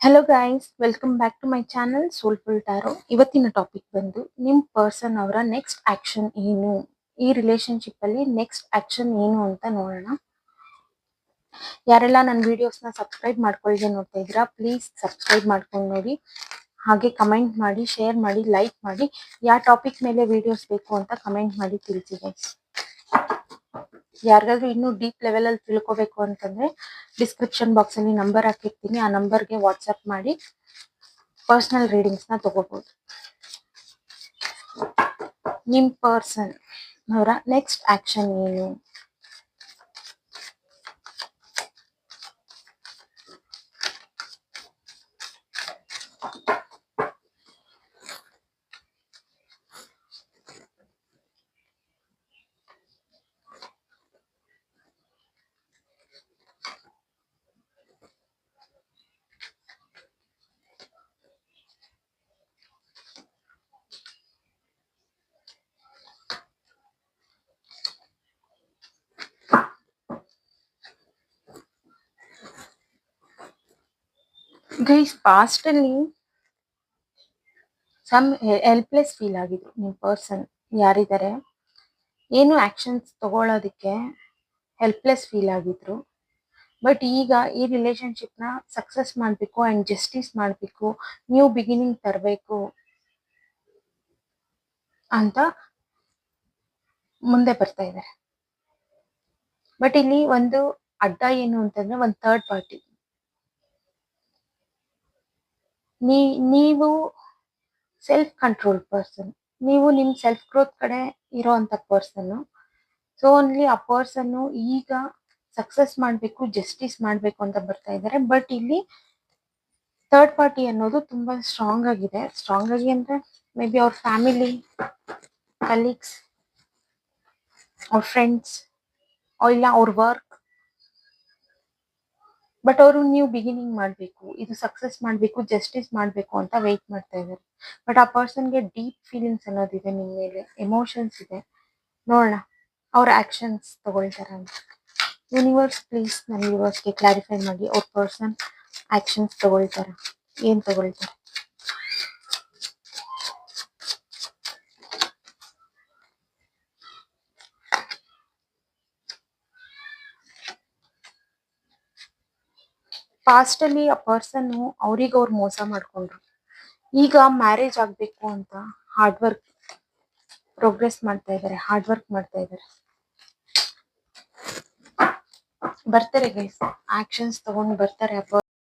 Hello guys, welcome back to my channel soulful tarot. ಇವತ್ತಿನ topic ಬಂದು ನಿಮ್ಮ person ಅವರ ನೆಕ್ಸ್ಟ್ ಆಕ್ಷನ್ ಏನು, ಈ ರಿಲೇಶನ್ಶಿಪ್ ಅಲ್ಲಿ ನೆಕ್ಸ್ಟ್ ಆಕ್ಷನ್ ಏನು ಅಂತ ನೋಡೋಣ. ಯಾರೆಲ್ಲ ನನ್ನ ವಿಡಿಯೋಸ್ನ ಸಬ್ಸ್ಕ್ರೈಬ್ ಮಾಡ್ಕೊಳ್ಳದೆ ನೋಡ್ತಾ ಇದ್ದೀರಾ, ಪ್ಲೀಸ್ ಸಬ್ಸ್ಕ್ರೈಬ್ ಮಾಡ್ಕೊಂಡು ನೋಡಿ. ಹಾಗೆ ಕಮೆಂಟ್ ಮಾಡಿ, ಶೇರ್ ಮಾಡಿ, ಲೈಕ್ ಮಾಡಿ. ಯಾವ ಟಾಪಿಕ್ ಮೇಲೆ ವಿಡಿಯೋಸ್ ಬೇಕು ಅಂತ ಕಮೆಂಟ್ ಮಾಡಿ ತಿಳಿಸಿ ಗೈಸ್. ಯಾರಿಗಾದ್ರೂ ಇನ್ನೂ ಡೀಪ್ ಲೆವೆಲ್ ಅಲ್ಲಿ ತಿಳ್ಕೋಬೇಕು ಅಂತಂದ್ರೆ ಡಿಸ್ಕ್ರಿಪ್ಷನ್ ಬಾಕ್ಸ್ ಅಲ್ಲಿ ನಂಬರ್ ಹಾಕಿರ್ತೀನಿ, ಆ ನಂಬರ್ಗೆ ವಾಟ್ಸ್ಆಪ್ ಮಾಡಿ ಪರ್ಸನಲ್ ರೀಡಿಂಗ್ಸ್ ನ ತಗೋಬಹುದು. ನಿಮ್ ಪರ್ಸನ್ ಅವರ ನೆಕ್ಸ್ಟ್ ಆಕ್ಷನ್ ಏನು? ಗೈಸ್, ಪಾಸ್ಟ್ ಅಲ್ಲಿ ಸಮ್ ಹೆಲ್ಪ್ಲೆಸ್ ಫೀಲ್ ಆಗಿದ್ರು ನಿಮ್ ಪರ್ಸನ್ ಯಾರಿದ್ದಾರೆ, ಏನು ಆಕ್ಷನ್ಸ್ ತಗೊಳ್ಳೋದಕ್ಕೆ ಹೆಲ್ಪ್ಲೆಸ್ ಫೀಲ್ ಆಗಿದ್ರು. ಬಟ್ ಈಗ ಈ ರಿಲೇಶನ್ಶಿಪ್ ನ ಸಕ್ಸಸ್ ಮಾಡಬೇಕು ಅಂಡ್ ಜಸ್ಟಿಸ್ ಮಾಡಬೇಕು, ನ್ಯೂ ಬಿಗಿನಿಂಗ್ ತರಬೇಕು ಅಂತ ಮುಂದೆ ಬರ್ತಾ ಇದ್ದಾರೆ. ಬಟ್ ಇಲ್ಲಿ ಒಂದು ಅಡ್ಡ ಏನು ಅಂತಂದ್ರೆ, ಒಂದು ಥರ್ಡ್ ಪಾರ್ಟಿ. ನೀವು ಸೆಲ್ಫ್ ಕಂಟ್ರೋಲ್ ಪರ್ಸನ್, ನೀವು ನಿಮ್ ಸೆಲ್ಫ್ ಗ್ರೋತ್ ಕಡೆ ಇರೋಂತ ಪರ್ಸನ್. ಸೊ ಓನ್ಲಿ ಆ ಪರ್ಸನ್ ಈಗ ಸಕ್ಸಸ್ ಮಾಡಬೇಕು, ಜಸ್ಟಿಸ್ ಮಾಡಬೇಕು ಅಂತ ಬರ್ತಾ ಇದ್ದಾರೆ. ಬಟ್ ಇಲ್ಲಿ ಥರ್ಡ್ ಪಾರ್ಟಿ ಅನ್ನೋದು ತುಂಬಾ ಸ್ಟ್ರಾಂಗ್ ಆಗಿದೆ. ಸ್ಟ್ರಾಂಗ್ ಆಗಿ ಅಂದ್ರೆ ಮೇ ಬಿ ಅವ್ರ ಫ್ಯಾಮಿಲಿ, ಕಲೀಗ್ಸ್, ಅವ್ರ ಫ್ರೆಂಡ್ಸ್, ಇಲ್ಲ ಅವ್ರ ವರ್ಕ್. ಬಟ್ ಅವರು ನ್ಯೂ ಬಿಗಿನಿಂಗ್ ಮಾಡಬೇಕು, ಇದು ಸಕ್ಸಸ್ ಮಾಡಬೇಕು, ಜಸ್ಟಿಸ್ ಮಾಡಬೇಕು ಅಂತ ವೆಯ್ಟ್ ಮಾಡ್ತಾ ಇದ್ದಾರೆ. ಬಟ್ ಆ ಪರ್ಸನ್ಗೆ ಡೀಪ್ ಫೀಲಿಂಗ್ಸ್ ಅನ್ನೋದಿದೆ ನಿಮ್ಮ ಮೇಲೆ, ಎಮೋಷನ್ಸ್ ಇದೆ. ನೋಡೋಣ ಅವ್ರ ಆಕ್ಷನ್ಸ್ ತಗೊಳ್ತಾರ ಅಂತ. ಯೂನಿವರ್ಸ್ ಪ್ಲೀಸ್ ನನ್ನ ಯೂನಿವರ್ಸ್ಗೆ ಕ್ಲಾರಿಫೈ ಮಾಡಿ, ಅವ್ರ ಪರ್ಸನ್ ಆಕ್ಷನ್ಸ್ ತಗೊಳ್ತಾರ, ಏನ್ ತಗೊಳ್ತಾರೆ? ಪಾಸ್ಟ್ ಅಲ್ಲಿ ಆ ಪರ್ಸನ್ ಅವ್ರಿಗೆ ಅವ್ರು ಮೋಸ ಮಾಡ್ಕೊಂಡ್ರು. ಈಗ ಮ್ಯಾರೇಜ್ ಆಗ್ಬೇಕು ಅಂತ ಹಾರ್ಡ್ ವರ್ಕ್ ಪ್ರೋಗ್ರೆಸ್ ಮಾಡ್ತಾ ಇದ್ದಾರೆ, ಹಾರ್ಡ್ ವರ್ಕ್ ಮಾಡ್ತಾ ಇದ್ದಾರೆ. ಬರ್ತಾರೆ ಗೈಸ್, ಆಕ್ಷನ್ಸ್ ತಗೊಂಡು ಬರ್ತಾರೆ.